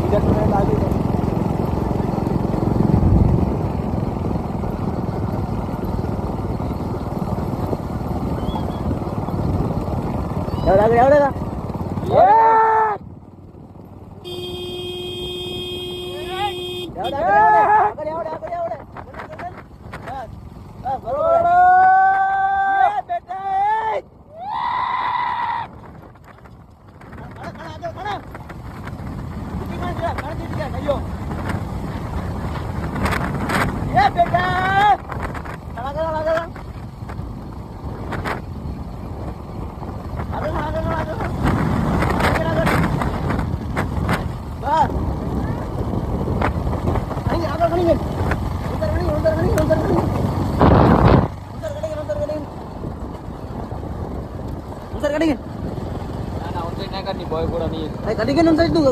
બીજા ટુકડા લાગી જાય. આવડે ના ના ઉતરી ના કરની બોય પૂરા નહીં કડી કે નંતર તું